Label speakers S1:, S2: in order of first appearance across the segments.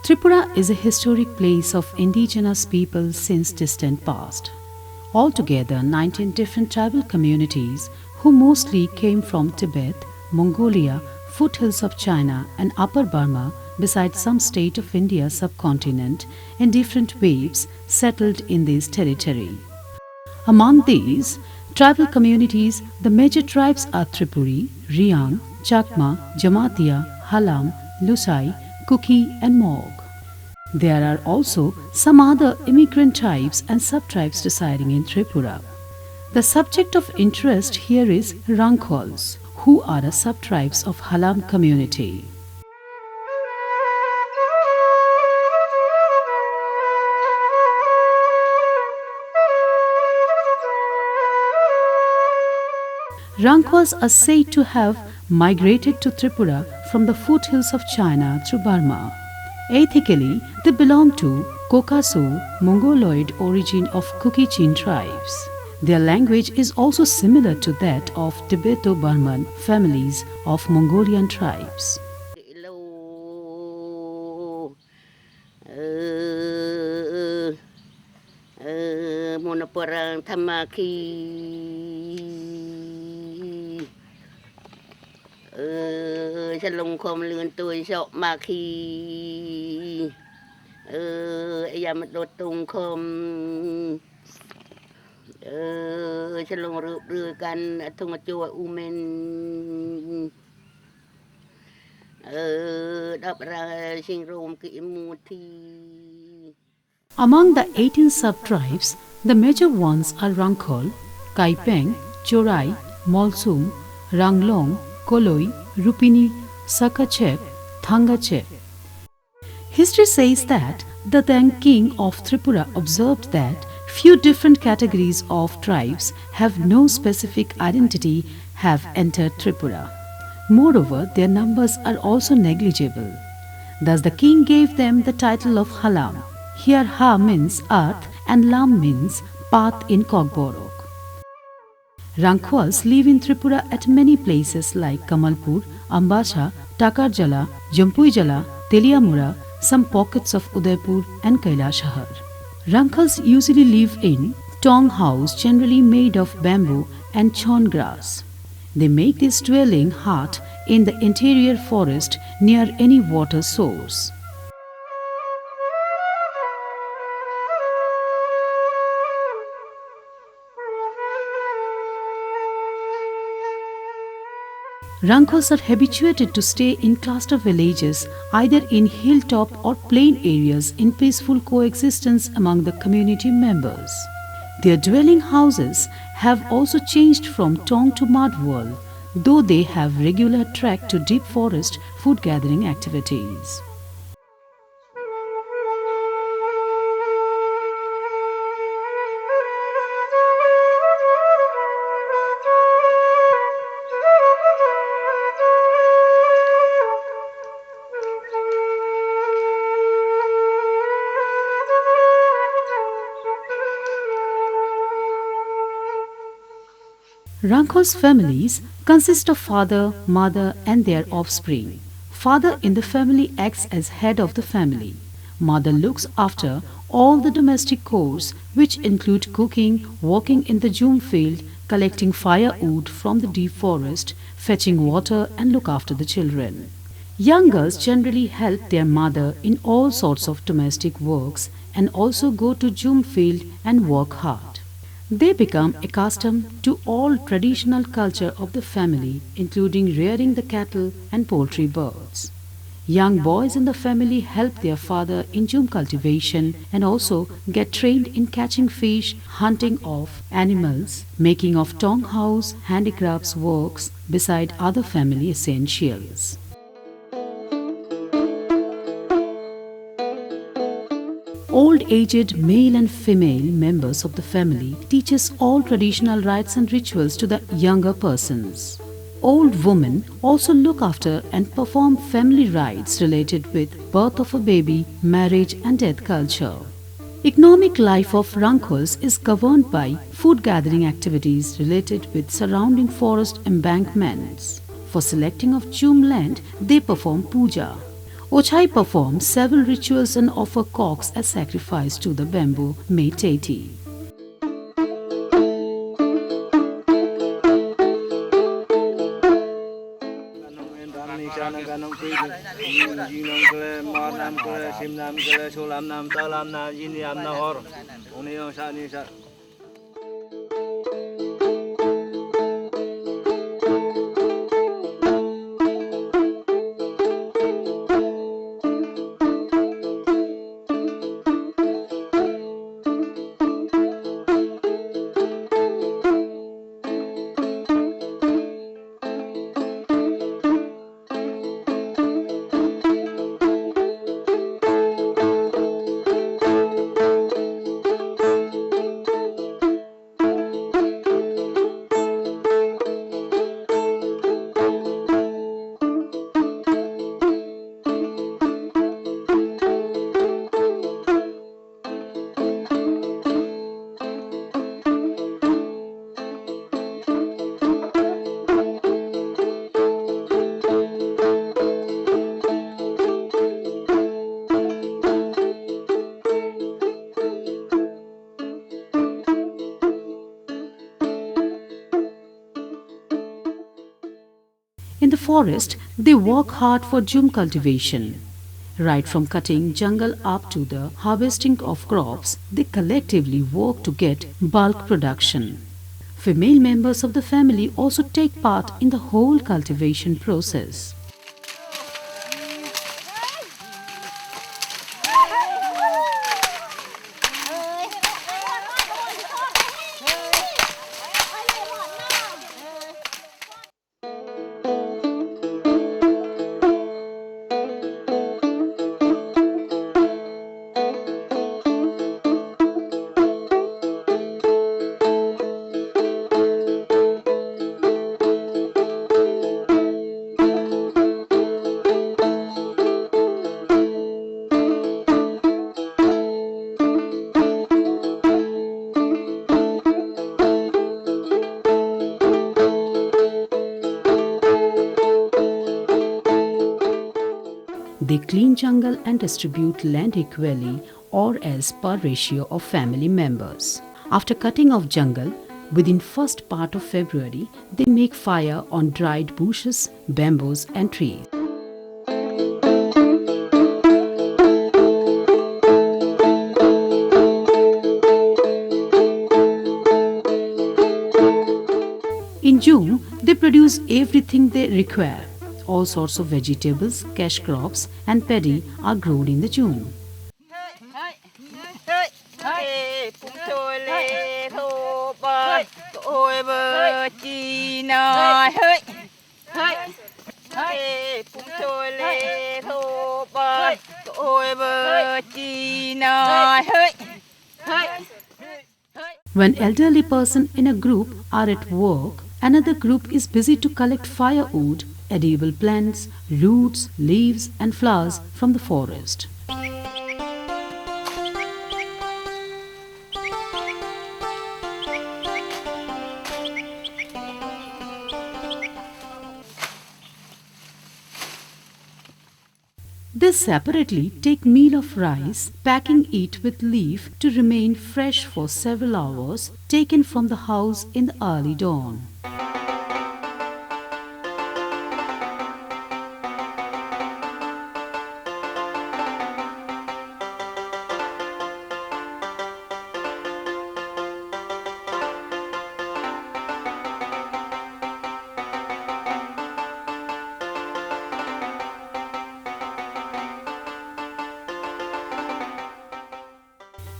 S1: Tripura is a historic place of indigenous people since distant past. Altogether, 19 different tribal communities who mostly came from Tibet, Mongolia, foothills of China and Upper Burma, besides some state of India subcontinent, in different waves settled in this territory. Among these tribal communities, the major tribes are Tripuri, Riang, Chakma, Jamatia, Halam, Lusai, Kuki and Mog. There are also some other immigrant tribes and sub-tribes residing in Tripura. The subject of interest here is Hrangkawls, who are a sub-tribes of Halam community. Hrangkawls are said to have migrated to Tripura from the foothills of China through Burma. Ethically, they belong to Caucaso Mongoloid origin of Kuki-Chin tribes. Their language is also similar to that of Tibeto-Burman families of Mongolian tribes.
S2: Salong kom lươn tôi sợ mà khi em đốt tung kom salong rửaกันthong chua umen đập ra sinh rom cái mu thi.
S1: Among the 18 sub-tribes, the major ones are Hrangkawl, Kaipeng, Chorai, Molsum, Ranglong, Koloi, Rupini, Sakachep, Thangachep. History says that the then king of Tripura observed that few different categories of tribes have no specific identity have entered Tripura. Moreover, their numbers are also negligible. Thus the king gave them the title of Halam. Here Ha means earth and Lam means path in Kokborok. Hrangkawls live in Tripura at many places like Kamalpur, Ambasha, Takarjala, Jampuijala, Teliamura, some pockets of Udaipur and Kailashahar. Hrangkawls usually live in tong house generally made of bamboo and chon grass. They make this dwelling hut in the interior forest near any water source. Hrangkawls are habituated to stay in cluster villages either in hilltop or plain areas in peaceful coexistence among the community members. Their dwelling houses have also changed from tong to mud wall, though they have regular trek to deep forest food gathering activities. Hrangkawls families consist of father, mother and their offspring. Father in the family acts as head of the family. Mother looks after all the domestic chores which include cooking, working in the jhum field, collecting firewood from the deep forest, fetching water and look after the children. Young girls generally help their mother in all sorts of domestic works and also go to jhum field and work hard. They become accustomed to all traditional culture of the family, including rearing the cattle and poultry birds. Young boys in the family help their father in jhum cultivation and also get trained in catching fish, hunting of animals, making of tong house, handicrafts works, beside other family essentials. Old-aged male and female members of the family teaches all traditional rites and rituals to the younger persons. Old women also look after and perform family rites related with birth of a baby, marriage and death culture. Economic life of Hrangkawls is governed by food gathering activities related with surrounding forest embankments. For selecting of jhum land, they perform puja. Ochai perform several rituals and offer cocks as sacrifice to the bamboo deity. In the forest, they work hard for jhum cultivation. Right from cutting jungle up to the harvesting of crops, they collectively work to get bulk production. Female members of the family also take part in the whole cultivation process. They clean jungle and distribute land equally or as per ratio of family members. After cutting off jungle, within first part of February, they make fire on dried bushes, bamboos and trees. In June, they produce everything they require. All sorts of vegetables, cash crops and paddy are grown in the June. When elderly person in a group are at work, another group is busy to collect firewood, edible plants, roots, leaves and flowers from the forest. They separately take meal of rice, packing it with leaf to remain fresh for several hours, taken from the house in the early dawn.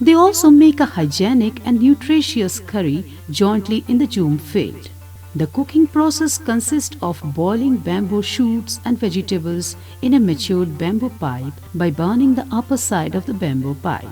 S1: They also make a hygienic and nutritious curry jointly in the Jhum field. The cooking process consists of boiling bamboo shoots and vegetables in a matured bamboo pipe by burning the upper side of the bamboo pipe.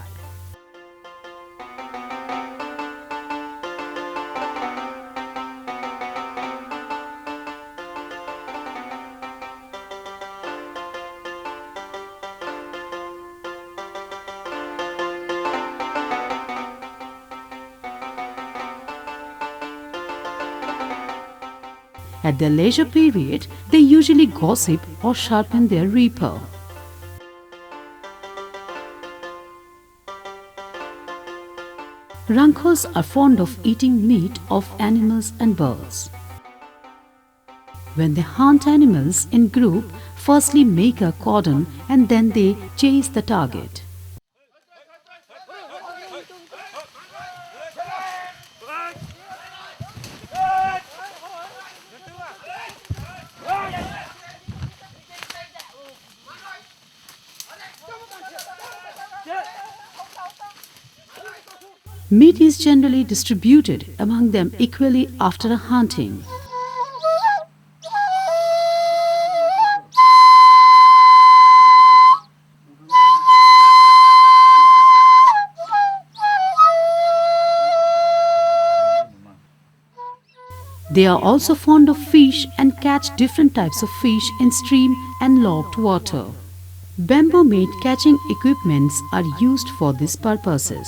S1: At their leisure period, they usually gossip or sharpen their reaper. Hrangkawls are fond of eating meat of animals and birds. When they hunt animals in group, firstly make a cordon and then they chase the target. Meat is generally distributed among them equally after a hunting. They are also fond of fish and catch different types of fish in stream and locked water. Bamboo-made catching equipments are used for these purposes.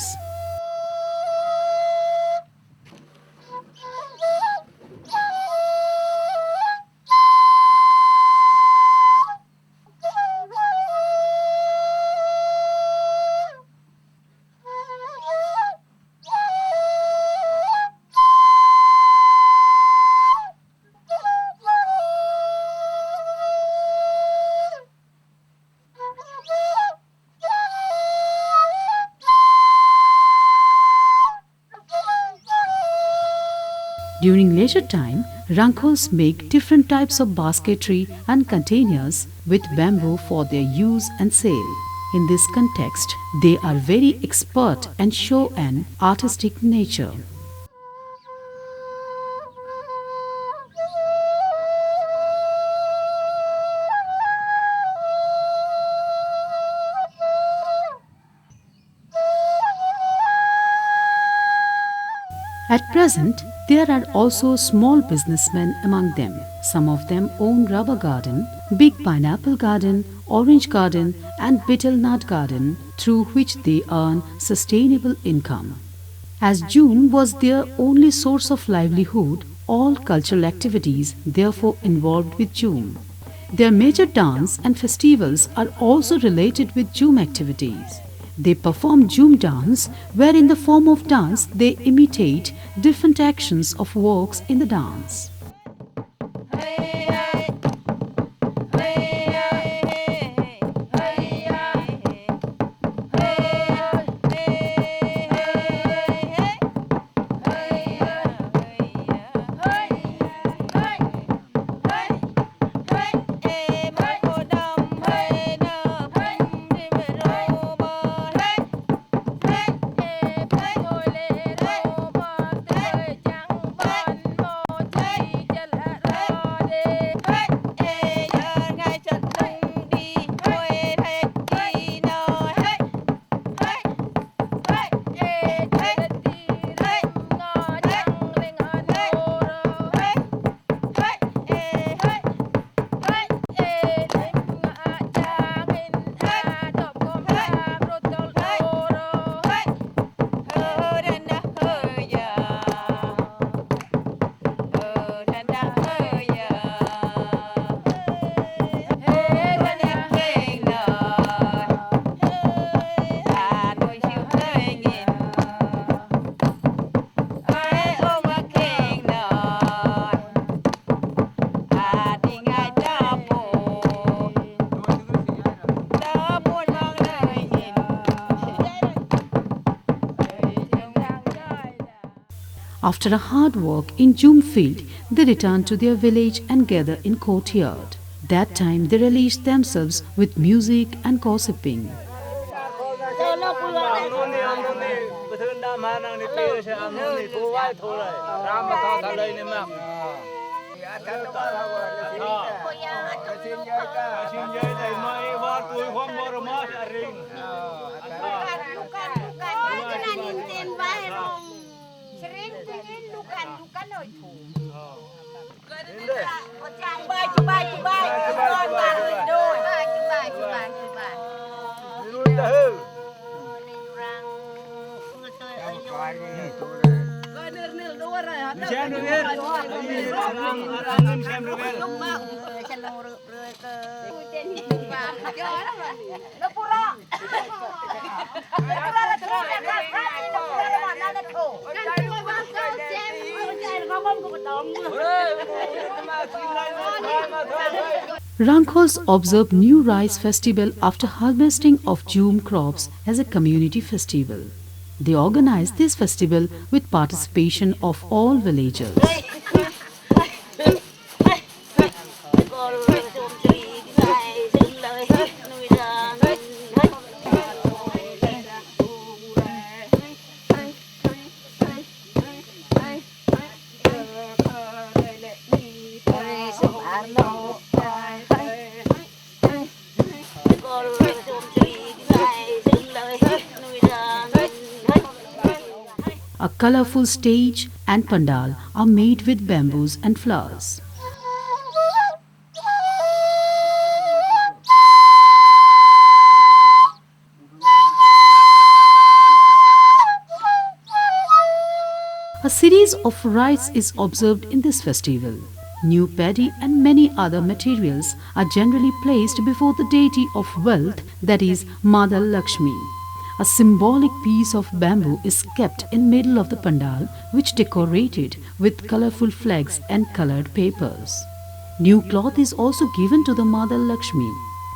S1: During leisure time, Hrangkawls make different types of basketry and containers with bamboo for their use and sale. In this context, they are very expert and show an artistic nature. At present, there are also small businessmen among them. Some of them own rubber garden, big pineapple garden, orange garden and betel nut garden through which they earn sustainable income. As June was their only source of livelihood, all cultural activities therefore involved with June. Their major dance and festivals are also related with June activities. They perform Jhum dance, where in the form of dance they imitate different actions of works in the dance. After a hard work in Jhum field, they return to their village and gather in courtyard. That time they release themselves with music and gossiping. Hrangkawls observe New Rice Festival after harvesting of June crops as a community festival. They organize this festival with participation of all villagers. A colorful stage and pandal are made with bamboos and flowers. A series of rites is observed in this festival. New paddy and many other materials are generally placed before the deity of wealth, that is, Mother Lakshmi. A symbolic piece of bamboo is kept in middle of the pandal, which decorated with colorful flags and colored papers. New cloth is also given to the Mother Lakshmi.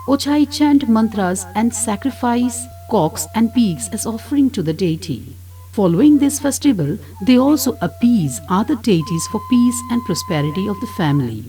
S1: Ochai chant mantras and sacrifice cocks and pigs as offering to the deity. Following this festival, they also appease other deities for peace and prosperity of the family.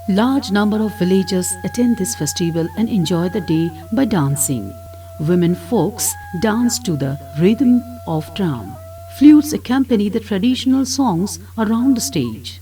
S1: Large number of villagers attend this festival and enjoy the day by dancing. Women folks dance to the rhythm of drum. Flutes accompany the traditional songs around the stage.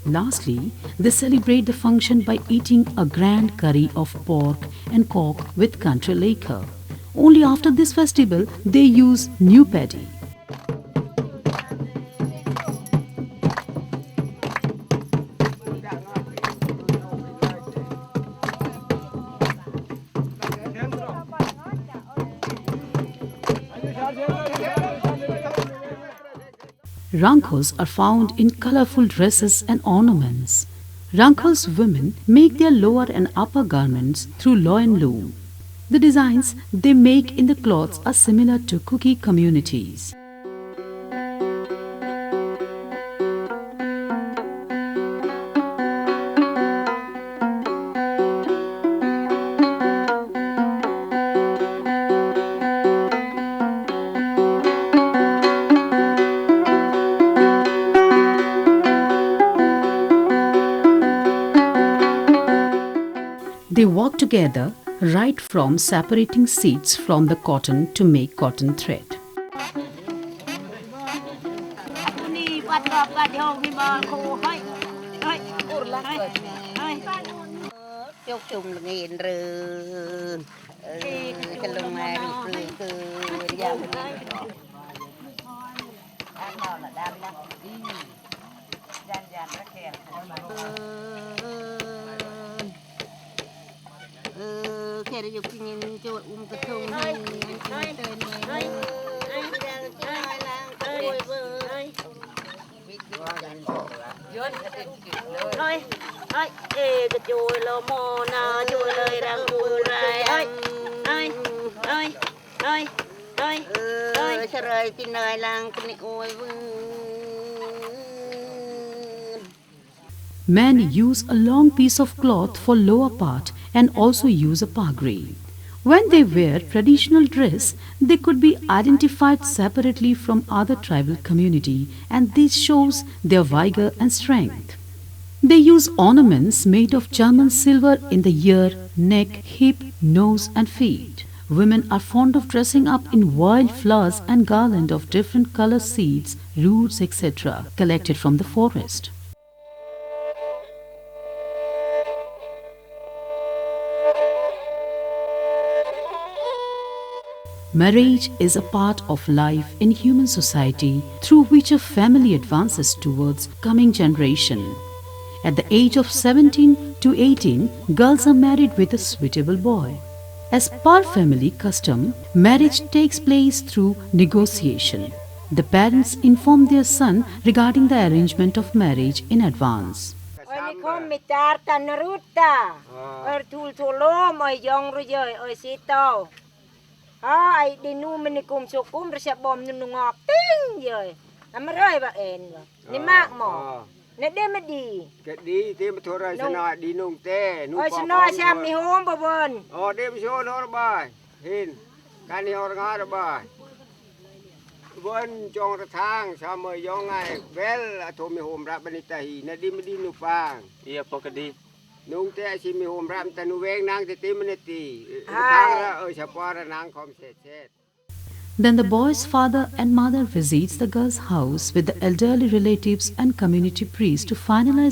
S1: Lastly, they celebrate the function by eating a grand curry of pork and cock with country liquor. Only after this festival, they use new paddy. Hrangkawls are found in colorful dresses and ornaments. Hrangkawls women make their lower and upper garments through loin loom. The designs they make in the cloths are similar to Kuki communities. They walk together right from separating seeds from the cotton to make cotton thread.
S2: chúc chung là nghiền rư cho lông mai rư cứ dạo khi đã dục nhìn cho cái thùng hay anh tên này thôi thôi ê cái chui lo mò na chui lời đang chui rai ơi ơi ơi ơi ơi ơi sao rồi tin lời lang cái này ôi
S1: Men use a long piece of cloth for lower part and also use a pagri. When they wear traditional dress, they could be identified separately from other tribal community, and this shows their vigor and strength. They use ornaments made of German silver in the ear, neck, hip, nose and feet. Women are fond of dressing up in wild flowers and garland of different color seeds, roots, etc. collected from the forest. Marriage is a part of life in human society through which a family advances towards coming generation. At the age of 17 to 18, girls are married with a suitable boy. As per family custom, marriage takes place through negotiation. The parents inform their son regarding the arrangement of marriage in advance.
S3: Ai đi nu mình cùng số cúm rồi sẽ bom nu ngọt tiếng rồi, nó rơi vào ền rồi, ní mạc mỏ, ní đêm mới đi.
S4: Cái đi thì mà thôi rồi, nói đi nung tê, nung
S3: bò. Nói xem mi hôm bờ bồn.
S4: Đêm số nó bài, hin, cái này họ ngã đó bài. Vân trong cái thang, sao mà do ngày vel là thôi mi hôm ra bên đây, nó đi mới đi nung phang. Iya, pokok đi. Nung tê si mi hôm ra mình nu veng nang thì tim mình tì, thang ra ở sapa ra nang không chết.
S1: Then the boy's father and mother visits the girl's house with the elderly relatives and community priest to finalize